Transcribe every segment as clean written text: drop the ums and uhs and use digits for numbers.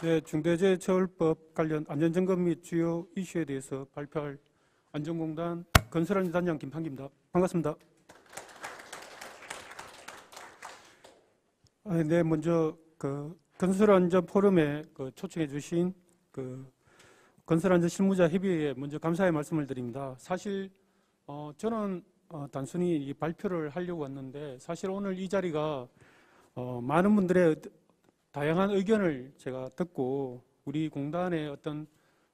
네, 중대재해처벌법 관련 안전점검 및 주요 이슈에 대해서 발표할 안전공단 건설안전단장 김판기입니다. 반갑습니다. 네, 먼저 건설안전 포럼에 초청해 주신 건설안전 실무자 협의회에 먼저 감사의 말씀을 드립니다. 사실 저는 단순히 이 발표를 하려고 왔는데 사실 오늘 이 자리가 많은 분들의 다양한 의견을 제가 듣고 우리 공단의 어떤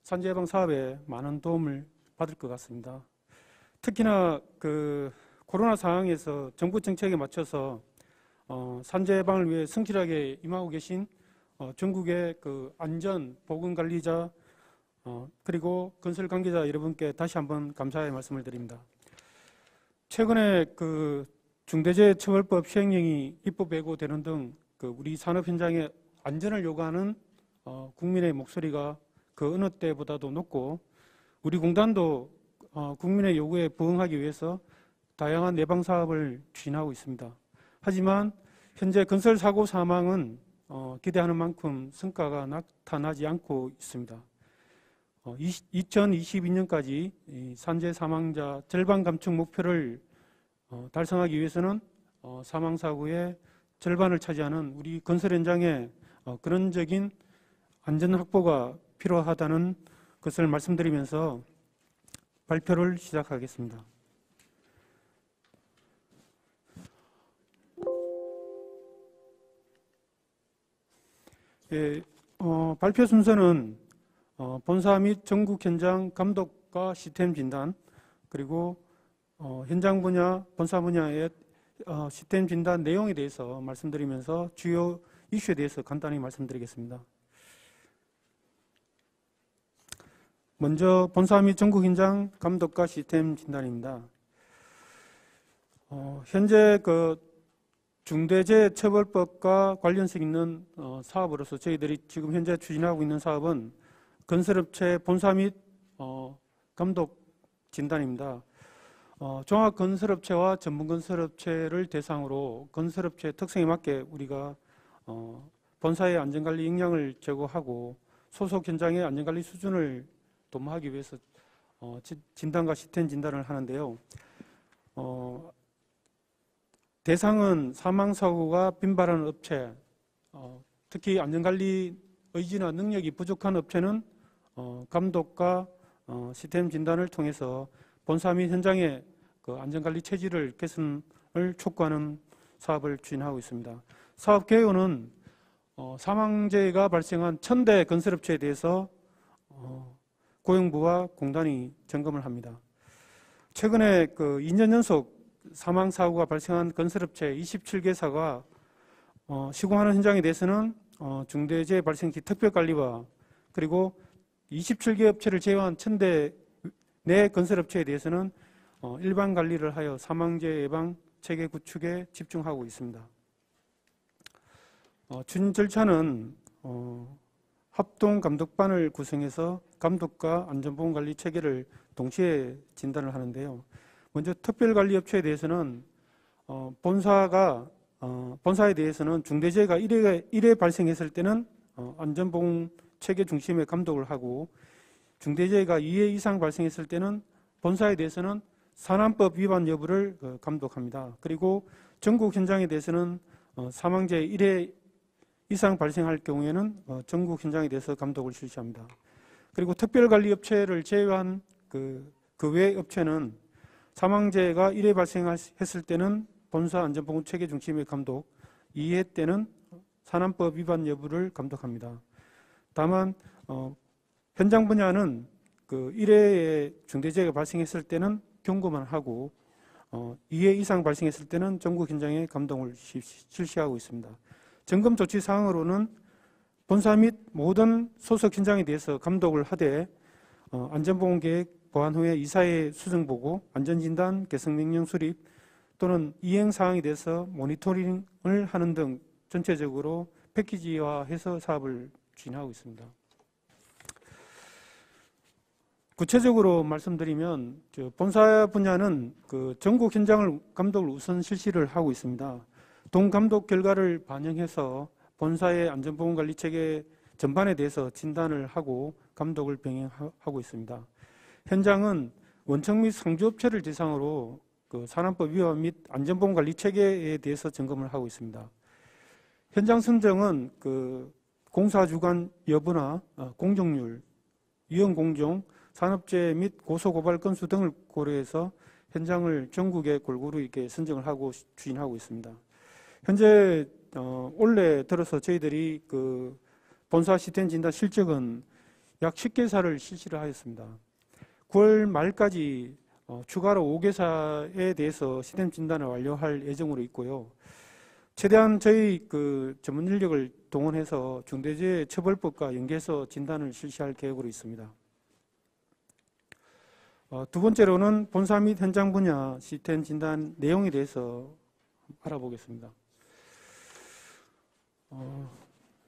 산재 예방 사업에 많은 도움을 받을 것 같습니다. 특히나 코로나 상황에서 정부 정책에 맞춰서 산재 예방을 위해 성실하게 임하고 계신 전국의 안전 보건 관리자 그리고 건설 관계자 여러분께 다시 한번 감사의 말씀을 드립니다. 최근에 중대재해처벌법 시행령이 입법 예고되는 등 우리 산업 현장의 안전을 요구하는 국민의 목소리가 그 어느 때보다도 높고 우리 공단도 국민의 요구에 부응하기 위해서 다양한 예방 사업을 추진하고 있습니다. 하지만 현재 건설 사고 사망은 기대하는 만큼 성과가 나타나지 않고 있습니다. 2022년까지 산재 사망자 절반 감축 목표를 달성하기 위해서는 사망사고의 절반을 차지하는 우리 건설 현장의 근원적인 안전 확보가 필요하다는 것을 말씀드리면서 발표를 시작하겠습니다. 예, 발표 순서는 본사 및 전국 현장 감독과 시스템 진단 그리고 현장 분야, 본사 분야의 시스템 진단 내용에 대해서 말씀드리면서 주요 이슈에 대해서 간단히 말씀드리겠습니다. 먼저 본사 및 전국 현장 감독과 시스템 진단입니다. 현재 중대재해처벌법과 관련성 있는 사업으로서 저희들이 지금 현재 추진하고 있는 사업은 건설업체 본사 및 감독 진단입니다. 종합건설업체와 전문건설업체를 대상으로 건설업체의 특성에 맞게 우리가 본사의 안전관리 역량을 제고하고 소속 현장의 안전관리 수준을 도모하기 위해서 진단과 시스템 진단을 하는데요. 대상은 사망사고가 빈발하는 업체, 특히 안전관리 의지나 능력이 부족한 업체는 감독과 시스템 진단을 통해서 본사 및 현장의 안전관리 체질을 개선을 촉구하는 사업을 추진하고 있습니다. 사업 개요는 사망재해가 발생한 1000대 건설업체에 대해서 고용부와 공단이 점검을 합니다. 최근에 2년 연속 사망사고가 발생한 건설업체 27개사가 시공하는 현장에 대해서는 중대재해 발생 시 특별관리와 그리고 27개 업체를 제외한 1000대 내 건설업체에 대해서는 일반 관리를 하여 사망재해 예방 체계 구축에 집중하고 있습니다. 추진 절차는 합동감독반을 구성해서 감독과 안전보건관리 체계를 동시에 진단을 하는데요. 먼저 특별관리업체에 대해서는 본사에 대해서는 중대재해가 1회 발생했을 때는 안전보건 체계 중심의 감독을 하고 중대재해가 2회 이상 발생했을 때는 본사에 대해서는 산안법 위반 여부를 감독합니다. 그리고 전국 현장에 대해서는 사망재해 1회 이상 발생할 경우에는 전국 현장에 대해서 감독을 실시합니다. 그리고 특별관리업체를 제외한 그 외 업체는 사망재해가 1회 발생했을 때는 본사 안전보건 체계 중심의 감독, 2회 때는 산안법 위반 여부를 감독합니다. 다만 현장 분야는 1회에 중대재해가 발생했을 때는 경고만 하고 2회 이상 발생했을 때는 전국 현장에 감독을 실시하고 있습니다. 점검 조치 사항으로는 본사 및 모든 소속 현장에 대해서 감독을 하되 안전보건계획 보완 후에 이사회 수정보고, 안전진단, 개선명령 수립 또는 이행사항에 대해서 모니터링을 하는 등 전체적으로 패키지화해서 사업을 추진하고 있습니다. 구체적으로 말씀드리면 본사 분야는 전국 현장을 감독을 우선 실시를 하고 있습니다. 동감독 결과를 반영해서 본사의 안전보건관리 체계 전반에 대해서 진단을 하고 감독을 병행하고 있습니다. 현장은 원청 및 상주업체를 대상으로 그 산안법 위반 및 안전보건관리 체계에 대해서 점검을 하고 있습니다. 현장 선정은 그 공사 주관 여부나 공정률, 위험 공정, 산업재해 및 고소고발 건수 등을 고려해서 현장을 전국에 골고루 이렇게 선정을 하고 추진하고 있습니다. 현재 올해 들어서 저희들이 그 본사 시스템 진단 실적은 약 10개사를 실시를 하였습니다. 9월 말까지 추가로 5개사에 대해서 시스템 진단을 완료할 예정으로 있고요. 최대한 저희 그 전문 인력을 동원해서 중대재해처벌법과 연계해서 진단을 실시할 계획으로 있습니다. 두 번째로는 본사 및 현장 분야 시스템 진단 내용에 대해서 알아보겠습니다.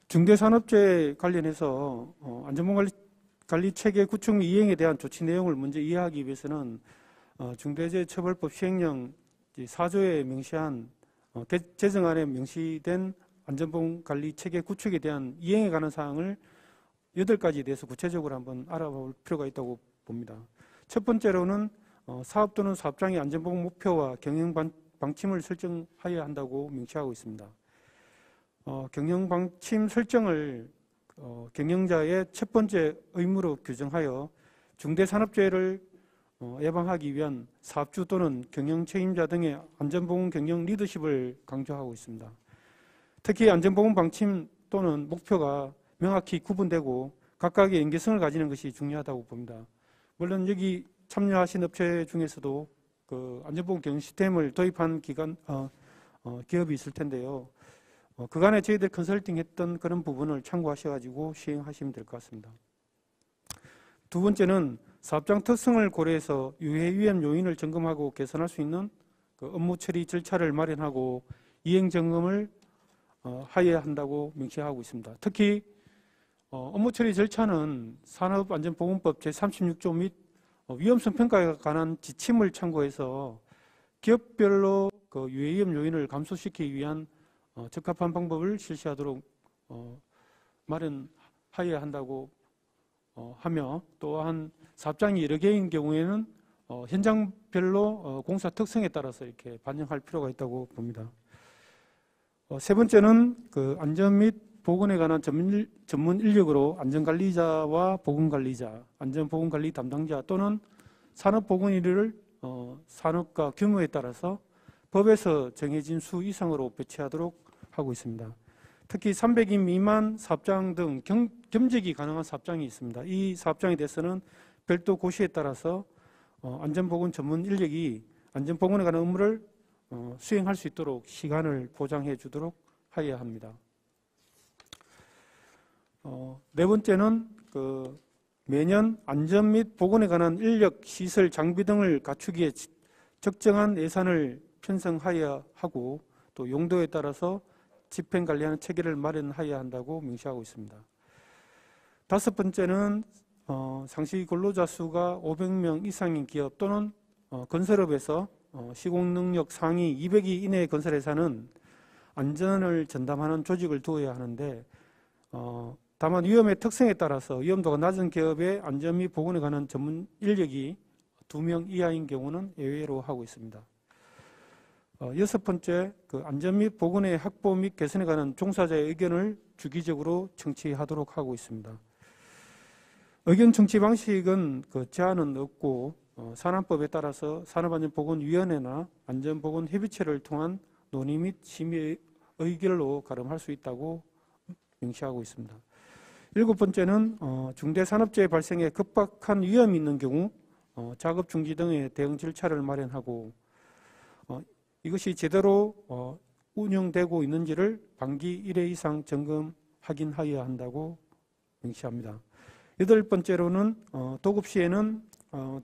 중대산업재해 관련해서 안전보건관리 체계 구축 및 이행에 대한 조치 내용을 먼저 이해하기 위해서는 중대재해처벌법 시행령 4조에 명시한 제정안에 명시된 안전보건관리 체계 구축에 대한 이행에 관한 사항을 8가지에 대해서 구체적으로 한번 알아볼 필요가 있다고 봅니다. 첫 번째로는 사업 또는 사업장의 안전보건 목표와 경영 방침을 설정하여야 한다고 명시하고 있습니다. 경영 방침 설정을 경영자의 첫 번째 의무로 규정하여 중대산업재해를 예방하기 위한 사업주 또는 경영 책임자 등의 안전보건 경영 리더십을 강조하고 있습니다. 특히 안전보건 방침 또는 목표가 명확히 구분되고 각각의 연계성을 가지는 것이 중요하다고 봅니다. 물론 여기 참여하신 업체 중에서도 그 안전보건 경영 시스템을 도입한 기업이 있을 텐데요. 그간에 저희들 컨설팅했던 그런 부분을 참고하셔가지고 시행하시면 될 것 같습니다. 두 번째는 사업장 특성을 고려해서 유해 위험 요인을 점검하고 개선할 수 있는 그 업무 처리 절차를 마련하고 이행 점검을 하여야 한다고 명시하고 있습니다. 특히 업무 처리 절차는 산업안전보건법 제36조 및 위험성 평가에 관한 지침을 참고해서 기업별로 그 유해 위험 요인을 감소시키기 위한 적합한 방법을 실시하도록 마련하여야 한다고 하며, 또한 사업장이 여러 개인 경우에는 현장별로 공사 특성에 따라서 이렇게 반영할 필요가 있다고 봅니다. 세 번째는 그 안전 및 보건에 관한 전문 인력으로 안전관리자와 보건관리자, 안전보건관리 담당자 또는 산업보건인을 산업과 규모에 따라서 법에서 정해진 수 이상으로 배치하도록 하고 있습니다. 특히 300인 미만 사업장 등 겸직이 가능한 사업장이 있습니다. 이 사업장에 대해서는 별도 고시에 따라서 안전보건 전문 인력이 안전보건에 관한 업무를 수행할 수 있도록 시간을 보장해 주도록 하여야 합니다. 네 번째는 매년 안전 및 보건에 관한 인력, 시설, 장비 등을 갖추기에 적정한 예산을 편성하여야 하고, 또 용도에 따라서 집행관리하는 체계를 마련하여야 한다고 명시하고 있습니다. 다섯 번째는 상시 근로자 수가 500명 이상인 기업 또는 건설업에서 시공능력 상위 200위 이내의 건설회사는 안전을 전담하는 조직을 두어야 하는데, 다만 위험의 특성에 따라서 위험도가 낮은 기업의 안전 및 보건에 관한 전문 인력이 2명 이하인 경우는 예외로 하고 있습니다. 여섯 번째, 그 안전 및 보건의 확보 및 개선에 관한 종사자의 의견을 주기적으로 청취하도록 하고 있습니다. 의견 청취 방식은 제한은 없고 산안법에 따라서 산업안전보건위원회나 안전보건협의체를 통한 논의 및 심의 의결로 가름할 수 있다고 명시하고 있습니다. 일곱 번째는 중대산업재해 발생에 급박한 위험이 있는 경우 작업 중지 등의 대응 절차를 마련하고, 이것이 제대로 운영되고 있는지를 반기 1회 이상 점검 확인하여야 한다고 명시합니다. 여덟 번째로는 도급 시에는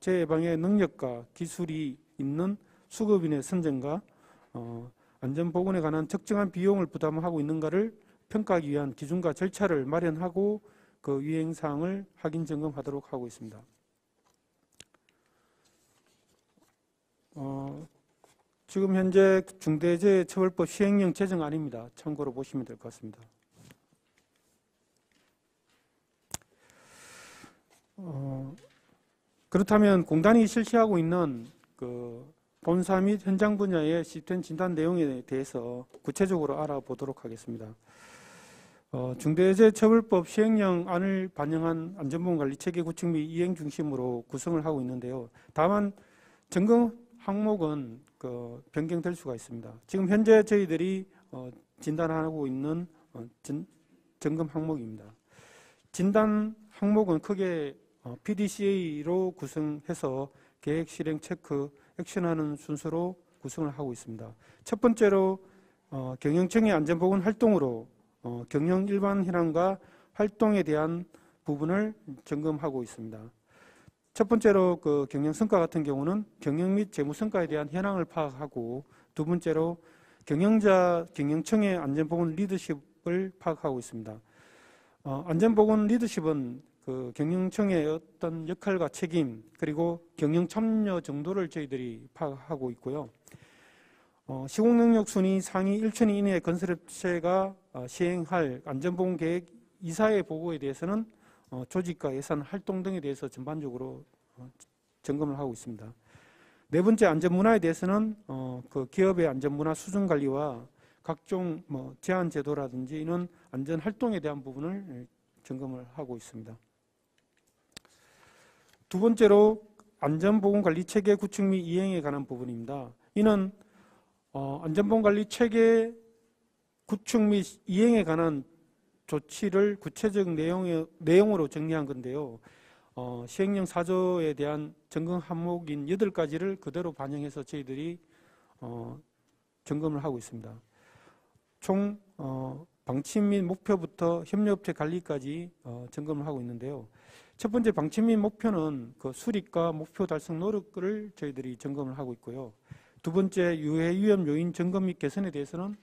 재해 예방의 능력과 기술이 있는 수급인의 선정과 안전보건에 관한 적정한 비용을 부담하고 있는가를 평가하기 위한 기준과 절차를 마련하고 그 유행사항을 확인 점검하도록 하고 있습니다. 지금 현재 중대재해처벌법 시행령 제정안입니다. 참고로 보시면 될 것 같습니다. 그렇다면 공단이 실시하고 있는 그 본사 및 현장 분야의 시스템 진단 내용에 대해서 구체적으로 알아보도록 하겠습니다. 중대재해처벌법 시행령안을 반영한 안전보건관리체계 구축 및 이행 중심으로 구성을 하고 있는데요. 다만 점검 항목은 변경될 수가 있습니다. 지금 현재 저희들이 진단하고 있는 점검 항목입니다. 진단 항목은 크게 PDCA로 구성해서 계획, 실행, 체크, 액션하는 순서로 구성을 하고 있습니다. 첫 번째로 경영청의 안전보건 활동으로 경영 일반 현황과 활동에 대한 부분을 점검하고 있습니다. 첫 번째로 그 경영 성과 같은 경우는 경영 및 재무 성과에 대한 현황을 파악하고, 두 번째로 경영청의 안전보건 리더십을 파악하고 있습니다. 안전보건 리더십은 그 경영청의 어떤 역할과 책임, 그리고 경영 참여 정도를 저희들이 파악하고 있고요. 시공 능력 순위 상위 1천 이내의 건설업체가 시행할 안전보건 계획 이사의 보고에 대해서는 조직과 예산, 활동 등에 대해서 전반적으로 점검을 하고 있습니다. 네 번째, 안전문화에 대해서는 그 기업의 안전문화 수준 관리와 각종 제한 제도라든지 이런 안전 활동에 대한 부분을 점검을 하고 있습니다. 두 번째로 안전보건관리 체계 구축 및 이행에 관한 부분입니다. 이는 안전보건관리 체계 구축 및 이행에 관한 조치를 구체적 내용으로 정리한 건데요. 시행령 4조에 대한 점검 항목인 8가지를 그대로 반영해서 저희들이 점검을 하고 있습니다. 총 방침 및 목표부터 협력업체 관리까지 점검을 하고 있는데요. 첫 번째 방침 및 목표는 그 수립과 목표 달성 노력을 저희들이 점검을 하고 있고요. 두 번째, 유해 위험 요인 점검 및 개선에 대해서는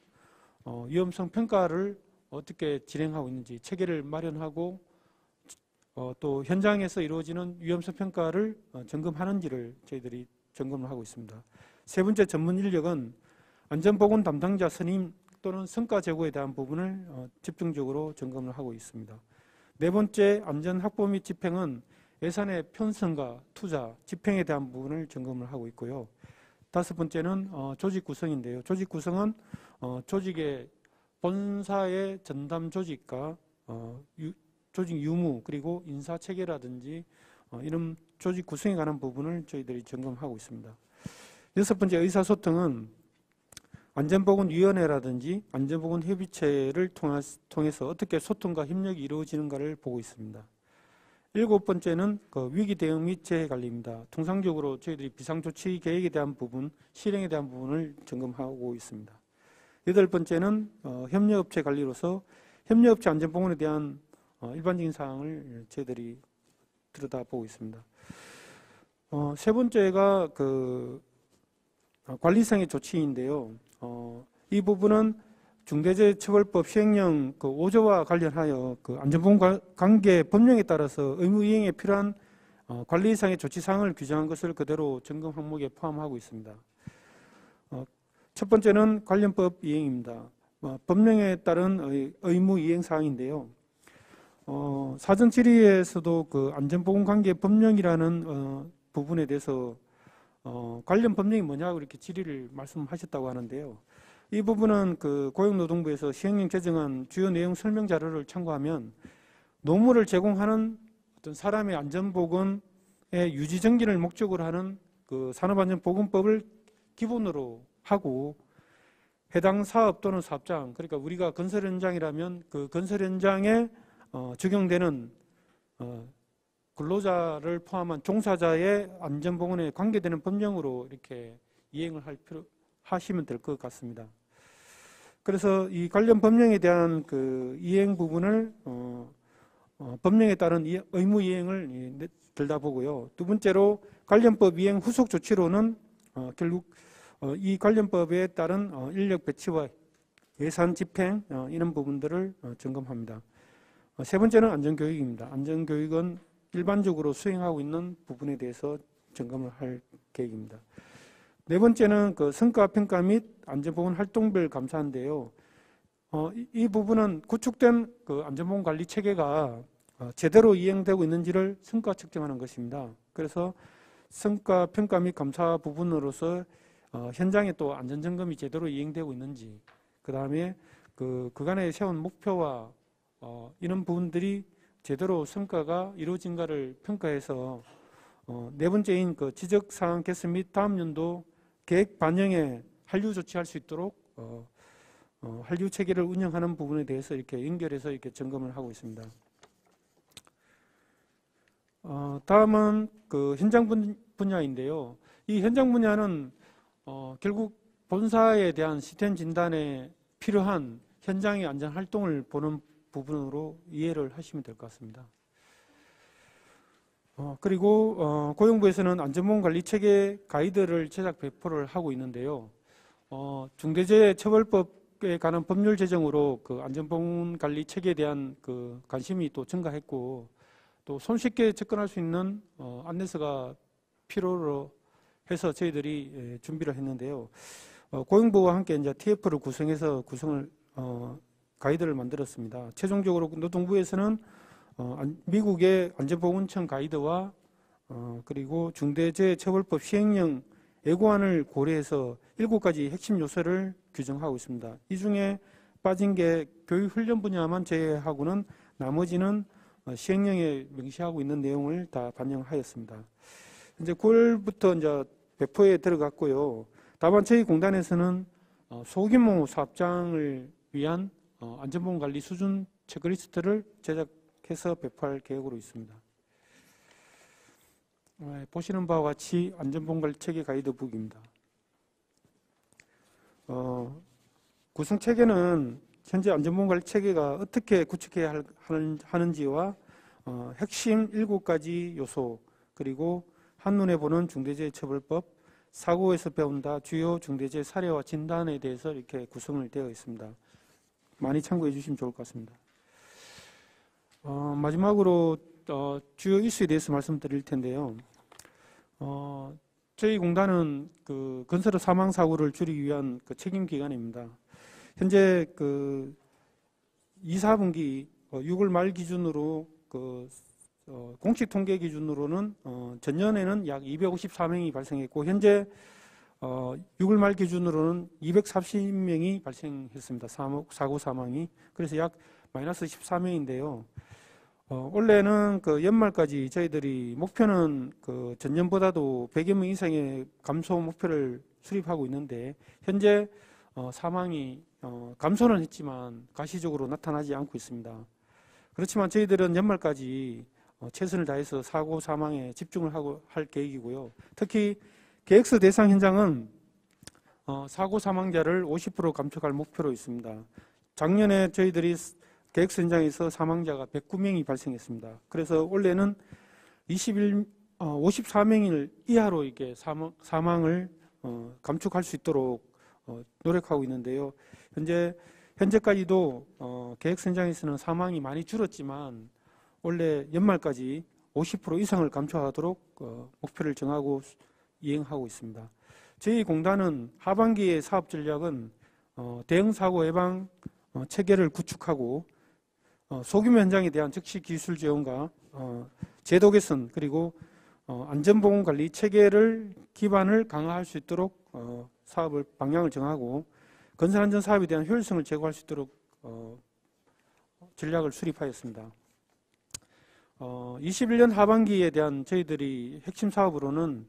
위험성 평가를 어떻게 진행하고 있는지 체계를 마련하고 또 현장에서 이루어지는 위험성 평가를 점검하는지를 저희들이 점검을 하고 있습니다. 세 번째, 전문 인력은 안전보건 담당자 선임 또는 성과 제고에 대한 부분을 집중적으로 점검을 하고 있습니다. 네 번째, 안전 확보 및 집행은 예산의 편성과 투자, 집행에 대한 부분을 점검을 하고 있고요. 다섯 번째는 조직 구성인데요. 조직 구성은 조직의 본사의 전담 조직과 조직 유무, 그리고 인사 체계라든지 이런 조직 구성에 관한 부분을 저희들이 점검하고 있습니다. 여섯 번째, 의사소통은 안전보건위원회라든지 안전보건협의체를 통해서 어떻게 소통과 협력이 이루어지는가를 보고 있습니다. 일곱 번째는 위기 대응 및 재해 관리입니다. 통상적으로 저희들이 비상조치 계획에 대한 부분, 실행에 대한 부분을 점검하고 있습니다. 여덟 번째는 협력업체 관리로서 협력업체 안전보건에 대한 일반적인 사항을 저희들이 들여다보고 있습니다. 세 번째가 관리상의 조치인데요. 이 부분은 중대재해처벌법 시행령 5조와 관련하여 안전보건 관계 법령에 따라서 의무 이행에 필요한 관리상의 조치사항을 규정한 것을 그대로 점검 항목에 포함하고 있습니다. 첫 번째는 관련법 이행입니다. 법령에 따른 의무 이행 사항인데요. 사전 질의에서도 안전보건 관계 법령이라는 부분에 대해서 관련 법령이 뭐냐고 이렇게 질의를 말씀하셨다고 하는데요. 이 부분은 고용노동부에서 시행령 제정한 주요 내용 설명 자료를 참고하면 노무를 제공하는 어떤 사람의 안전보건의 유지 정진을 목적으로 하는 산업안전보건법을 기본으로 하고, 해당 사업 또는 사업장, 그러니까 우리가 건설 현장이라면 그 건설 현장에 적용되는 근로자를 포함한 종사자의 안전보건에 관계되는 법령으로 이렇게 이행을 하시면 될 것 같습니다. 그래서 이 관련 법령에 대한 이행 부분을 법령에 따른 의무 이행을 들여다보고요. 두 번째로 관련법 이행 후속 조치로는 결국 이 관련법에 따른 인력 배치와 예산 집행 이런 부분들을 점검합니다. 세 번째는 안전교육입니다. 안전교육은 일반적으로 수행하고 있는 부분에 대해서 점검을 할 계획입니다. 네 번째는 성과평가 및 안전보건 활동별 감사인데요. 이 부분은 구축된 안전보건 관리 체계가 제대로 이행되고 있는지를 성과 측정하는 것입니다. 그래서 성과 평가 및 감사 부분으로서 현장에 또 안전점검이 제대로 이행되고 있는지, 그 다음에 그간에 세운 목표와 이런 부분들이 제대로 성과가 이루어진가를 평가해서 네 번째인 지적사항 개선 및 다음 연도 계획 반영에 한류 조치할 수 있도록 한류 체계를 운영하는 부분에 대해서 이렇게 연결해서 이렇게 점검을 하고 있습니다. 다음은 현장 분야인데요. 이 현장 분야는 결국 본사에 대한 시스템 진단에 필요한 현장의 안전 활동을 보는 부분으로 이해를 하시면 될 것 같습니다. 그리고 고용부에서는 안전보건관리체계 가이드를 제작 배포를 하고 있는데요. 중대재해처벌법에 관한 법률 제정으로 안전보건관리체계에 대한 관심이 또 증가했고, 또 손쉽게 접근할 수 있는 안내서가 필요로 해서 저희들이 준비를 했는데요. 고용부와 함께 이제 TF를 구성해서 가이드를 만들었습니다. 최종적으로 노동부에서는 미국의 안전보건청 가이드와 그리고 중대재해처벌법 시행령 예고안을 고려해서 7가지 핵심 요소를 규정하고 있습니다. 이 중에 빠진 게 교육훈련 분야만 제외하고는 나머지는 시행령에 명시하고 있는 내용을 다 반영하였습니다. 이제 9월부터 이제 배포에 들어갔고요. 다만 저희 공단에서는 소규모 사업장을 위한 안전보건관리 수준 체크리스트를 제작해서 배포할 계획으로 있습니다. 보시는 바와 같이 안전보건관리 체계 가이드북입니다. 구성 체계는 현재 안전보건관리 체계가 어떻게 구축해야 하는지와 핵심 7가지 요소, 그리고 한눈에 보는 중대재해처벌법, 사고에서 배운다, 주요 중대재해 사례와 진단에 대해서 이렇게 구성을 되어 있습니다. 많이 참고해 주시면 좋을 것 같습니다. 마지막으로 주요 이슈에 대해서 말씀드릴 텐데요. 저희 공단은 건설업 사망 사고를 줄이기 위한 책임 기관입니다. 현재 2, 4분기 6월 말 기준으로 공식 통계 기준으로는 전년에는 약 254명이 발생했고, 현재 6월 말 기준으로는 240명이 발생했습니다. 사고 사망이. 그래서 약 마이너스 14명인데요. 원래는 연말까지 저희들이 목표는 전년보다도 100여 명 이상의 감소 목표를 수립하고 있는데, 현재 사망이 감소는 했지만 가시적으로 나타나지 않고 있습니다. 그렇지만 저희들은 연말까지 최선을 다해서 사고 사망에 집중을 할 계획이고요. 특히 계획서 대상 현장은 사고 사망자를 50% 감축할 목표로 있습니다. 작년에 저희들이 계획서 현장에서 사망자가 109명이 발생했습니다. 그래서 올해는 54명 이하로 이렇게 사망을 감축할 수 있도록 노력하고 있는데요. 현재까지도 계획서 현장에서는 사망이 많이 줄었지만 원래 연말까지 50% 이상을 감축하도록 목표를 정하고 이행하고 있습니다. 저희 공단은 하반기의 사업 전략은 대형 사고 예방 체계를 구축하고 소규모 현장에 대한 즉시 기술 지원과 제도 개선, 그리고 안전보건관리 체계를 기반을 강화할 수 있도록 사업을 방향을 정하고 건설안전 사업에 대한 효율성을 제고할 수 있도록 전략을 수립하였습니다. 21년 하반기에 대한 저희들이 핵심 사업으로는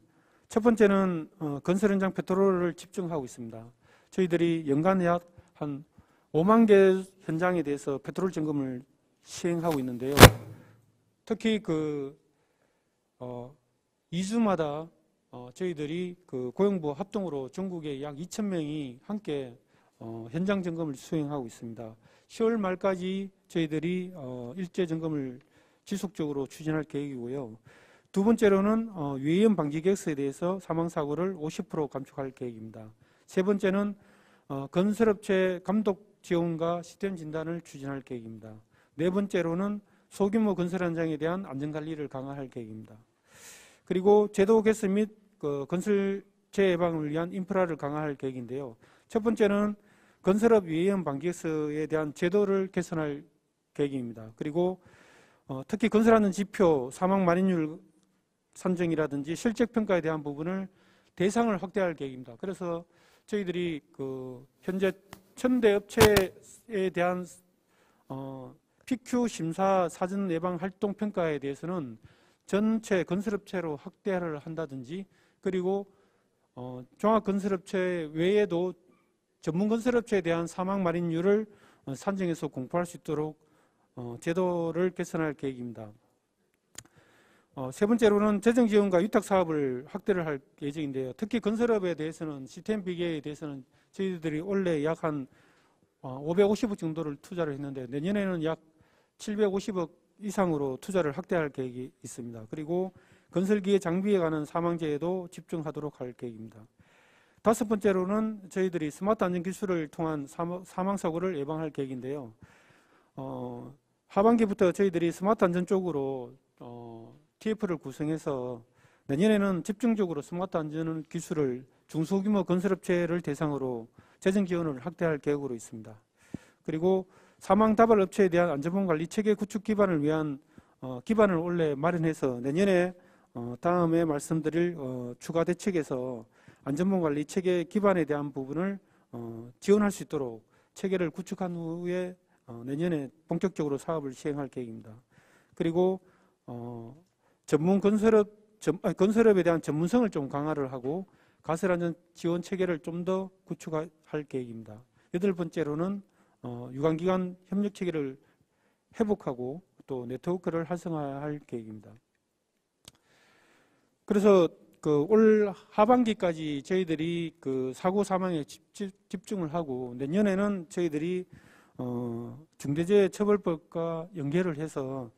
첫 번째는 건설 현장 페트롤을 집중하고 있습니다. 저희들이 연간 약 한 5만 개 현장에 대해서 페트롤 점검을 시행하고 있는데요. 특히 2주마다 저희들이 고용부 합동으로 전국에 약 2,000명이 함께 현장 점검을 수행하고 있습니다. 10월 말까지 저희들이 일제 점검을 지속적으로 추진할 계획이고요. 두 번째로는 위험 방지 계획서에 대해서 사망사고를 50% 감축할 계획입니다. 세 번째는 건설업체 감독 지원과 시스템 진단을 추진할 계획입니다. 네 번째로는 소규모 건설 현장에 대한 안전관리를 강화할 계획입니다. 그리고 제도 개선 및 건설 재해 예방을 위한 인프라를 강화할 계획인데요. 첫 번째는 건설업 위험 방지 계획서에 대한 제도를 개선할 계획입니다. 그리고 특히 건설하는 지표, 사망 만인율 산정이라든지 실적 평가에 대한 부분을 대상을 확대할 계획입니다. 그래서 저희들이 현재 1000대 업체에 대한 PQ 심사 사전 예방 활동 평가에 대해서는 전체 건설업체로 확대를 한다든지, 그리고 종합 건설업체 외에도 전문 건설업체에 대한 사망 말인율을 산정해서 공포할 수 있도록 제도를 개선할 계획입니다. 세 번째로는 재정 지원과 위탁 사업을 확대를 할 예정인데요. 특히 건설업에 대해서는 시스템 비계에 대해서는 저희들이 원래 약 한 550억 정도를 투자를 했는데 내년에는 약 750억 이상으로 투자를 확대할 계획이 있습니다. 그리고 건설기계 장비에 관한 사망재해도 집중하도록 할 계획입니다. 다섯 번째로는 저희들이 스마트 안전 기술을 통한 사망사고를 예방할 계획인데요. 하반기부터 저희들이 스마트 안전 쪽으로 TF를 구성해서 내년에는 집중적으로 스마트 안전 기술을 중소규모 건설업체를 대상으로 재정 지원을 확대할 계획으로 있습니다. 그리고 사망 다발 업체에 대한 안전보험 관리 체계 구축 기반을 위한 기반을 원래 마련해서 내년에 다음에 말씀드릴 추가 대책에서 안전보험 관리 체계 기반에 대한 부분을 지원할 수 있도록 체계를 구축한 후에 내년에 본격적으로 사업을 시행할 계획입니다. 그리고 전문 건설업에 대한 전문성을 좀 강화를 하고 가설안전 지원 체계를 좀 더 구축할 계획입니다. 여덟 번째로는 유관기관 협력 체계를 회복하고 또 네트워크를 활성화할 계획입니다. 그래서 올 하반기까지 저희들이 사고 사망에 집중을 하고 내년에는 저희들이 중대재해처벌법과 연계를 해서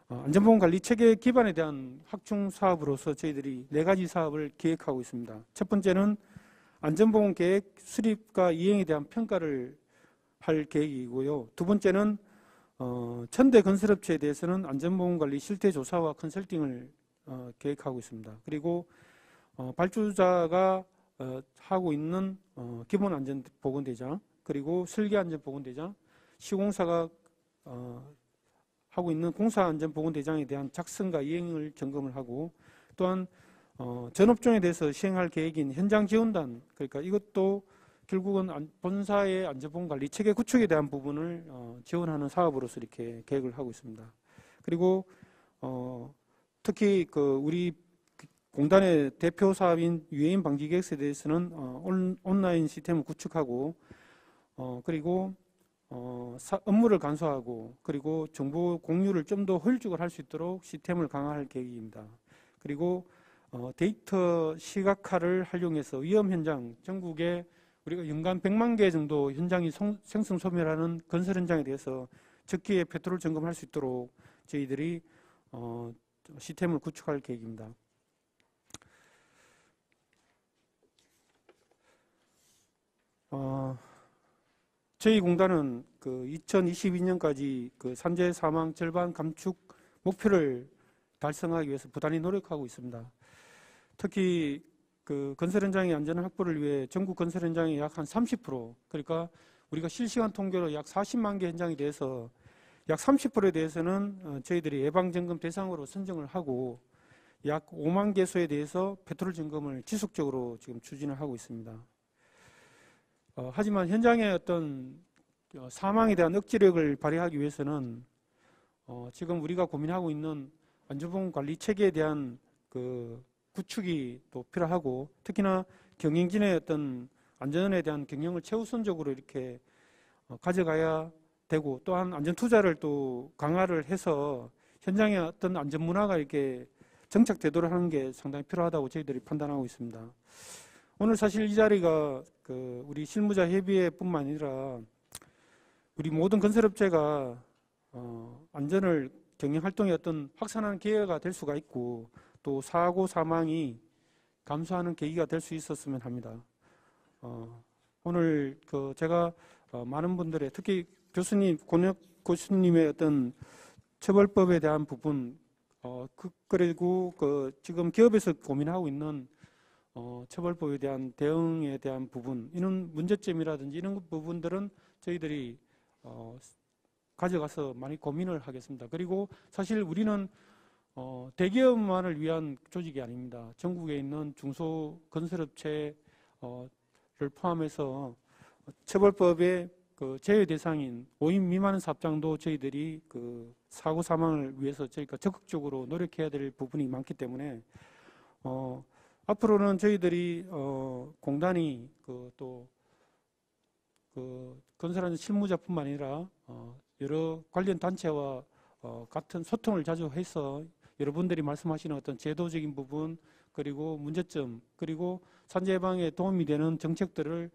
안전보험 관리 체계 기반에 대한 확충 사업으로서 저희들이 4가지 사업을 기획하고 있습니다. 첫 번째는 안전보험 계획 수립과 이행에 대한 평가를 할 계획이고요. 두 번째는 1000대 건설업체에 대해서는 안전보험 관리 실태 조사와 컨설팅을 계획하고 있습니다. 그리고 발주자가 하고 있는 기본안전보건대장, 그리고 설계안전보건대장, 시공사가 하고 있는 공사안전보건대장에 대한 작성과 이행을 점검을 하고, 또한 전업종에 대해서 시행할 계획인 현장지원단, 그러니까 이것도 결국은 본사의 안전보건관리 체계 구축에 대한 부분을 지원하는 사업으로서 이렇게 계획을 하고 있습니다. 그리고 특히 우리 공단의 대표 사업인 유해인 방지 계획서에 대해서는 온라인 시스템을 구축하고 그리고 업무를 간소화하고 그리고 정보 공유를 좀 더 효율적으로 할 수 있도록 시스템을 강화할 계획입니다. 그리고 데이터 시각화를 활용해서 위험 현장, 전국에 우리가 연간 100만 개 정도 현장이 생성소멸하는 건설 현장에 대해서 적기에 페트롤 점검할 수 있도록 저희들이 시스템을 구축할 계획입니다. 저희 공단은 2022년까지 산재 사망 절반 감축 목표를 달성하기 위해서 부단히 노력하고 있습니다. 특히 건설 현장의 안전 확보를 위해 전국 건설 현장의 약 한 30%, 그러니까 우리가 실시간 통계로 약 40만 개 현장에 대해서 약 30%에 대해서는 저희들이 예방점검 대상으로 선정을 하고 약 5만 개소에 대해서 페트롤 점검을 지속적으로 지금 추진을 하고 있습니다. 하지만 현장의 어떤 사망에 대한 억제력을 발휘하기 위해서는 지금 우리가 고민하고 있는 안전보험 관리 체계에 대한 구축이 또 필요하고, 특히나 경영진의 어떤 안전에 대한 경영을 최우선적으로 이렇게 가져가야 되고, 또한 안전 투자를 또 강화를 해서 현장의 어떤 안전 문화가 이렇게 정착되도록 하는 게 상당히 필요하다고 저희들이 판단하고 있습니다. 오늘 사실 이 자리가 우리 실무자 협의회뿐만 아니라 우리 모든 건설업체가 안전을 경영 활동의 어떤 확산하는 기회가 될 수가 있고 또 사고 사망이 감소하는 계기가 될 수 있었으면 합니다. 오늘 제가 많은 분들의, 특히 교수님, 권혁 교수님의 어떤 처벌법에 대한 부분, 그리고 지금 기업에서 고민하고 있는 처벌법에 대한 대응에 대한 부분, 이런 문제점이라든지 이런 부분들은 저희들이 가져가서 많이 고민을 하겠습니다. 그리고 사실 우리는 대기업만을 위한 조직이 아닙니다. 전국에 있는 중소건설업체를 포함해서 처벌법의 그 제외 대상인 5인 미만 사업장도 저희들이 그 사고 사망을 위해서 저희가 적극적으로 노력해야 될 부분이 많기 때문에 앞으로는 저희들이 공단이 또 건설하는 실무자뿐만 아니라 여러 관련 단체와 같은 소통을 자주 해서 여러분들이 말씀하시는 어떤 제도적인 부분 그리고 문제점 그리고 산재 예방에 도움이 되는 정책들을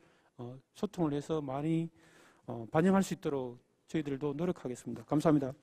소통을 해서 많이 반영할 수 있도록 저희들도 노력하겠습니다. 감사합니다.